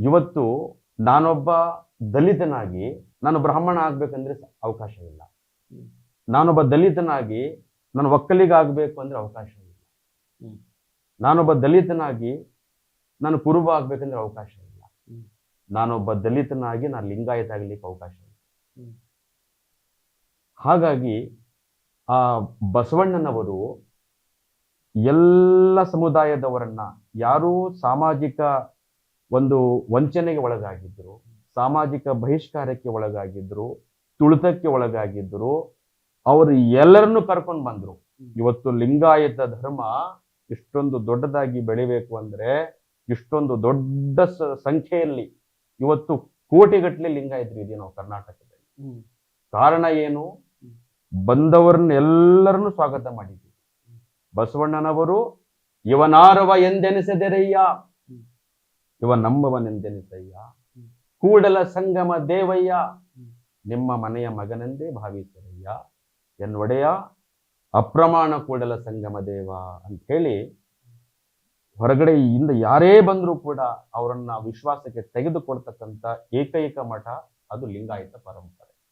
ಇವತ್ತು ನಾನೊಬ್ಬ ದಲಿತನಾಗಿ ನಾನು ಬ್ರಾಹ್ಮಣ ಆಗ್ಬೇಕಂದ್ರೆ ಅವಕಾಶ ಇಲ್ಲ. ನಾನೊಬ್ಬ ದಲಿತನಾಗಿ ನಾನು ಒಕ್ಕಲಿಗ ಆಗ್ಬೇಕು ಅಂದ್ರೆ ಅವಕಾಶ ಇಲ್ಲ. ನಾನೊಬ್ಬ ದಲಿತನಾಗಿ ನಾನು ಕುರುಬ ಆಗ್ಬೇಕಂದ್ರೆ ಅವಕಾಶ ಇಲ್ಲ. ನಾನೊಬ್ಬ ದಲಿತನಾಗಿ ನಾನು ಲಿಂಗಾಯತ ಆಗ್ಲಿಕ್ಕೆ ಅವಕಾಶ ಇಲ್ಲ. ಹಾಗಾಗಿ ಆ ಬಸವಣ್ಣನವರು ಎಲ್ಲ ಸಮುದಾಯದವರನ್ನ, ಯಾರು ಸಾಮಾಜಿಕ ಒಂದು ವಂಚನೆಗೆ ಒಳಗಾಗಿದ್ರು, ಸಾಮಾಜಿಕ ಬಹಿಷ್ಕಾರಕ್ಕೆ ಒಳಗಾಗಿದ್ರು, ತುಳಿತಕ್ಕೆ ಒಳಗಾಗಿದ್ರು, ಅವರು ಎಲ್ಲರನ್ನು ಕರ್ಕೊಂಡು ಬಂದ್ರು. ಇವತ್ತು ಲಿಂಗಾಯತ ಧರ್ಮ ಇಷ್ಟೊಂದು ದೊಡ್ಡದಾಗಿ ಬೆಳಿಬೇಕು ಅಂದ್ರೆ, ಇಷ್ಟೊಂದು ದೊಡ್ಡ ಸಂಖ್ಯೆಯಲ್ಲಿ ಇವತ್ತು ಕೋಟಿಗಟ್ಟಲೆ ಲಿಂಗಾಯತರು ಇದೀವಿ ನಾವು ಕರ್ನಾಟಕದಲ್ಲಿ. ಕಾರಣ ಏನು? ಬಂದವರನ್ನ ಎಲ್ಲರನ್ನು ಸ್ವಾಗತ ಮಾಡಿದ್ದೀವಿ. ಬಸವಣ್ಣನವರು ಇವನಾರವ ಎಂದೆನಿಸದೆರಯ್ಯ, ಇವ ನಂಬವನೆಂದೆನಿಸಯ್ಯ, ಕೂಡಲ ಸಂಗಮ ದೇವಯ್ಯ, ನಿಮ್ಮ ಮನೆಯ ಮಗನೆಂದೇ ಭಾವಿಸರಯ್ಯ, ಎನ್ನೊಡೆಯ ಅಪ್ರಮಾಣ ಕೂಡಲ ಸಂಗಮ ದೇವ ಅಂತ ಹೇಳಿ ಹೊರಗಡೆಯಿಂದ ಯಾರೇ ಬಂದರೂ ಕೂಡ ಅವರನ್ನ ವಿಶ್ವಾಸಕ್ಕೆ ತೆಗೆದುಕೊಳ್ತಕ್ಕಂಥ ಏಕೈಕ ಮಠ ಅದು ಲಿಂಗಾಯತ ಪರಂಪರೆ.